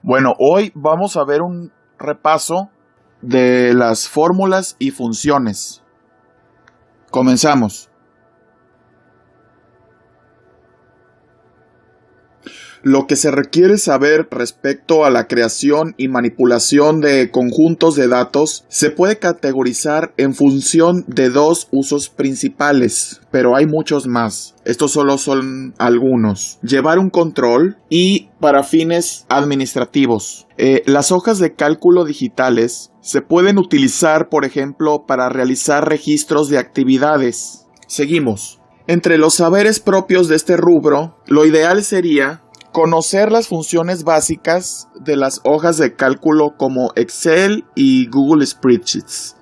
Bueno, hoy vamos a ver un repaso de las fórmulas y funciones. Comenzamos. Lo que se requiere saber respecto a la creación y manipulación de conjuntos de datos se puede categorizar en función de dos usos principales, pero hay muchos más. Estos solo son algunos. Llevar un control y para fines administrativos. Las hojas de cálculo digitales se pueden utilizar, por ejemplo, para realizar registros de actividades. Seguimos. Entre los saberes propios de este rubro, lo ideal sería conocer las funciones básicas de las hojas de cálculo como Excel y Google Spreadsheets.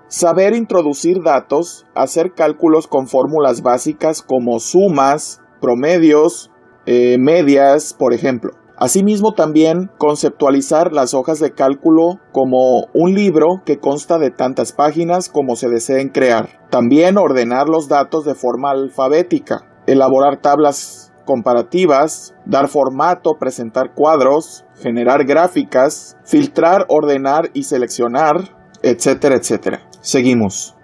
Saber introducir datos, hacer cálculos con fórmulas básicas como sumas, promedios, medias, por ejemplo. Asimismo, también conceptualizar las hojas de cálculo como un libro que consta de tantas páginas como se deseen crear. También ordenar los datos de forma alfabética, elaborar tablas comparativas, dar formato, presentar cuadros, generar gráficas, filtrar, ordenar y seleccionar, etcétera, etcétera. Seguimos.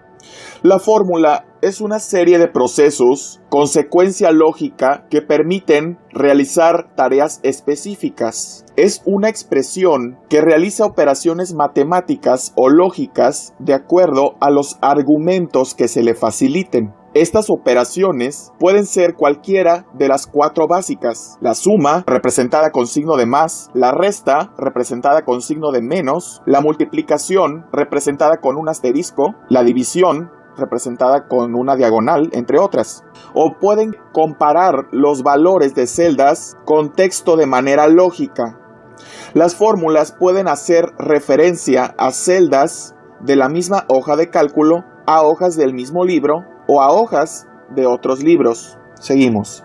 La fórmula es una serie de procesos con secuencia lógica que permiten realizar tareas específicas. Es una expresión que realiza operaciones matemáticas o lógicas de acuerdo a los argumentos que se le faciliten. Estas operaciones pueden ser cualquiera de las cuatro básicas: la suma, representada con signo de más; la resta, representada con signo de menos; la multiplicación, representada con un asterisco; la división, representada con una diagonal, entre otras. O pueden comparar los valores de celdas con texto de manera lógica. Las fórmulas pueden hacer referencia a celdas de la misma hoja de cálculo, a hojas del mismo libro o a hojas de otros libros. Seguimos.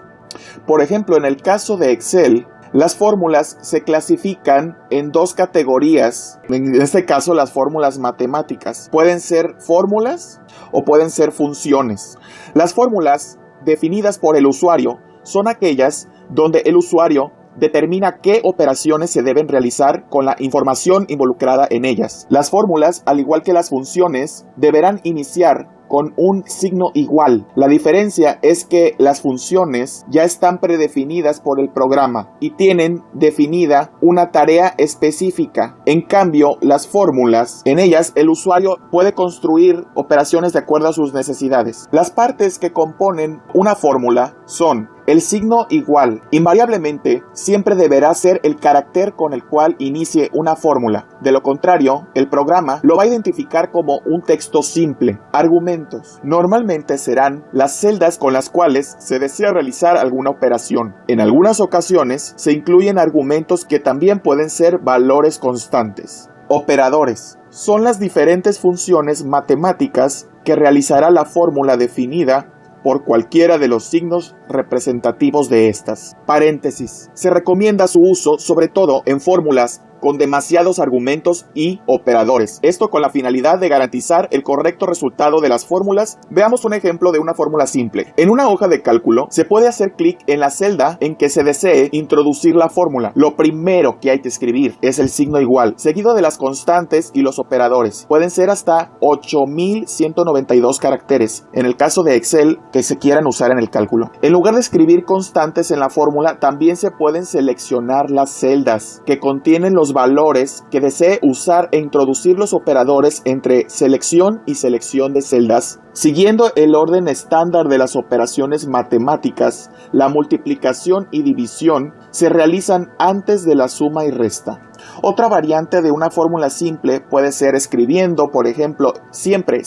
Por ejemplo, en el caso de Excel, las fórmulas se clasifican en dos categorías. En este caso, las fórmulas matemáticas. Pueden ser fórmulas o pueden ser funciones. Las fórmulas definidas por el usuario son aquellas donde el usuario determina qué operaciones se deben realizar con la información involucrada en ellas. Las fórmulas, al igual que las funciones, deberán iniciar con un signo igual. La diferencia es que las funciones ya están predefinidas por el programa y tienen definida una tarea específica. En cambio, las fórmulas, en ellas el usuario puede construir operaciones de acuerdo a sus necesidades. Las partes que componen una fórmula son el signo igual. Invariablemente, siempre deberá ser el carácter con el cual inicie una fórmula. De lo contrario, el programa lo va a identificar como un texto simple. Argumentos. Normalmente serán las celdas con las cuales se desea realizar alguna operación. En algunas ocasiones se incluyen argumentos que también pueden ser valores constantes. Operadores. Son las diferentes funciones matemáticas que realizará la fórmula definida por cualquiera de los signos representativos de estas. Paréntesis. Se recomienda su uso sobre todo en fórmulas con demasiados argumentos y operadores. Esto con la finalidad de garantizar el correcto resultado de las fórmulas. Veamos un ejemplo de una fórmula simple. En una hoja de cálculo se puede hacer clic en la celda en que se desee introducir la fórmula. Lo primero que hay que escribir es el signo igual, seguido de las constantes y los operadores. Pueden ser hasta 8192 caracteres, en el caso de Excel, que se quieran usar en el cálculo. En lugar de escribir constantes en la fórmula, también se pueden seleccionar las celdas que contienen los valores que desee usar e introducir los operadores entre selección y selección de celdas. Siguiendo el orden estándar de las operaciones matemáticas, la multiplicación y división se realizan antes de la suma y resta. Otra variante de una fórmula simple puede ser escribiendo, por ejemplo, siempre,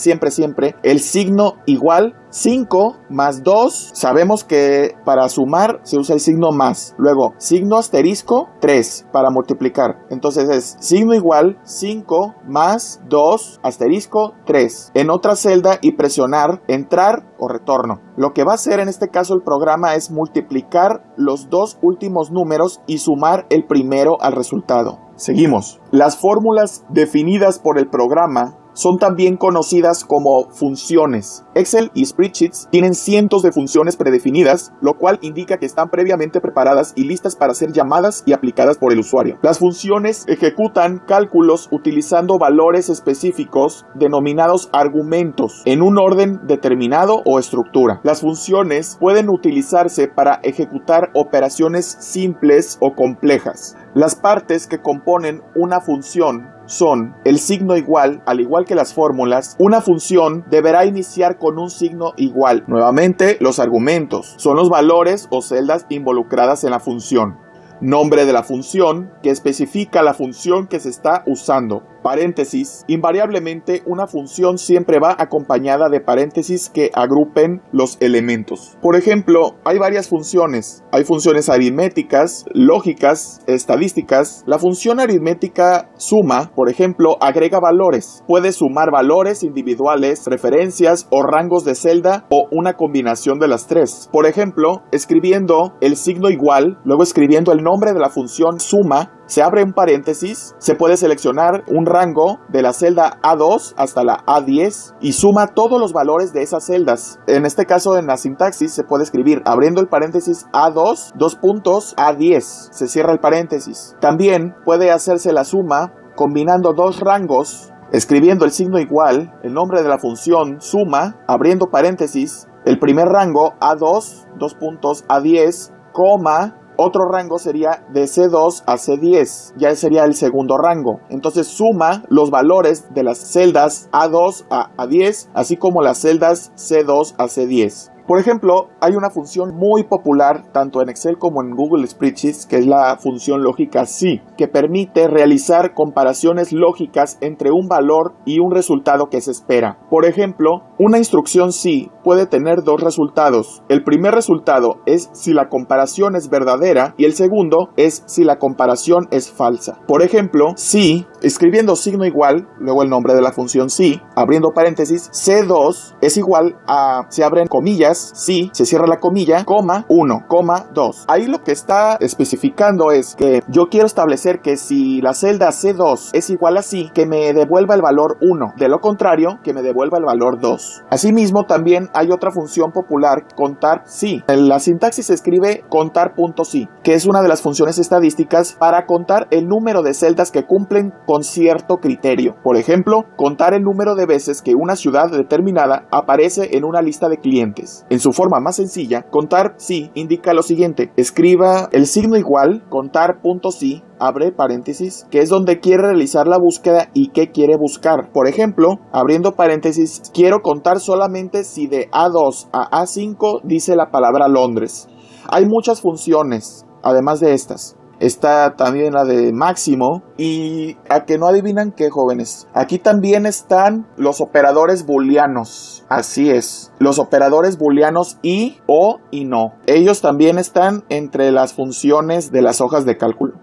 el signo igual. 5 más 2, sabemos que para sumar se usa el signo más. Luego, signo asterisco 3 para multiplicar. Entonces es signo igual 5 más 2 asterisco 3. En otra celda y presionar entrar o retorno. Lo que va a hacer en este caso el programa es multiplicar los dos últimos números y sumar el primero al resultado. Seguimos. Las fórmulas definidas por el programa son también conocidas como funciones. Excel y spreadsheets tienen cientos de funciones predefinidas, lo cual indica que están previamente preparadas y listas para ser llamadas y aplicadas por el usuario. Las funciones ejecutan cálculos utilizando valores específicos denominados argumentos en un orden determinado o estructura. Las funciones pueden utilizarse para ejecutar operaciones simples o complejas. Las partes que componen una función son el signo igual, al igual que las fórmulas. Una función deberá iniciar con un signo igual. Nuevamente, los argumentos son los valores o celdas involucradas en la función. Nombre de la función, que especifica la función que se está usando. Paréntesis. Invariablemente, una función siempre va acompañada de paréntesis que agrupen los elementos. Por ejemplo, hay varias funciones. Hay funciones aritméticas, lógicas, estadísticas. La función aritmética suma, por ejemplo, agrega valores. Puede sumar valores individuales, referencias o rangos de celda o una combinación de las tres. Por ejemplo, escribiendo el signo igual, luego escribiendo el nombre de la función suma, se abre un paréntesis, se puede seleccionar un rango de la celda A2 hasta la A10 y suma todos los valores de esas celdas. En este caso, en la sintaxis se puede escribir abriendo el paréntesis A2, dos puntos, A10, se cierra el paréntesis. También puede hacerse la suma combinando dos rangos, escribiendo el signo igual, el nombre de la función suma, abriendo paréntesis, el primer rango A2, dos puntos, A10, coma, otro rango sería de C2 a C10, ya sería el segundo rango. Entonces suma los valores de las celdas A2 a A10, así como las celdas C2 a C10. Por ejemplo, hay una función muy popular tanto en Excel como en Google Spreadsheets, que es la función lógica SI, que permite realizar comparaciones lógicas entre un valor y un resultado que se espera. Por ejemplo, una instrucción SI puede tener dos resultados. El primer resultado es si la comparación es verdadera y el segundo es si la comparación es falsa. Por ejemplo, SI, escribiendo signo igual, luego el nombre de la función SI, abriendo paréntesis, C2 es igual a, se abren comillas, sí, se cierra la comilla, coma, 1, coma, 2. Ahí lo que está especificando es que yo quiero establecer que si la celda C2 es igual a sí, que me devuelva el valor 1. De lo contrario, que me devuelva el valor 2. Asimismo, también hay otra función popular, contar sí. En la sintaxis se escribe contar.sí, que es una de las funciones estadísticas para contar el número de celdas que cumplen con cierto criterio. Por ejemplo, contar el número de veces que una ciudad determinada aparece en una lista de clientes. En su forma más sencilla, contar sí indica lo siguiente: escriba el signo igual, contar.sí, abre paréntesis, que es donde quiere realizar la búsqueda y qué quiere buscar. Por ejemplo, abriendo paréntesis, quiero contar solamente si de A2 a A5 dice la palabra Londres. Hay muchas funciones, además de estas. Está también la de máximo y a que no adivinan qué, jóvenes. Aquí también están los operadores booleanos. Así es, los operadores booleanos y, o y no. Ellos también están entre las funciones de las hojas de cálculo.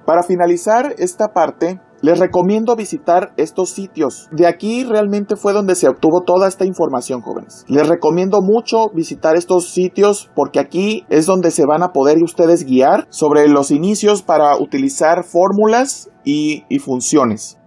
Para finalizar esta parte, les recomiendo visitar estos sitios. De aquí realmente fue donde se obtuvo toda esta información, jóvenes. Les recomiendo mucho visitar estos sitios porque aquí es donde se van a poder ustedes guiar sobre los inicios para utilizar fórmulas y funciones.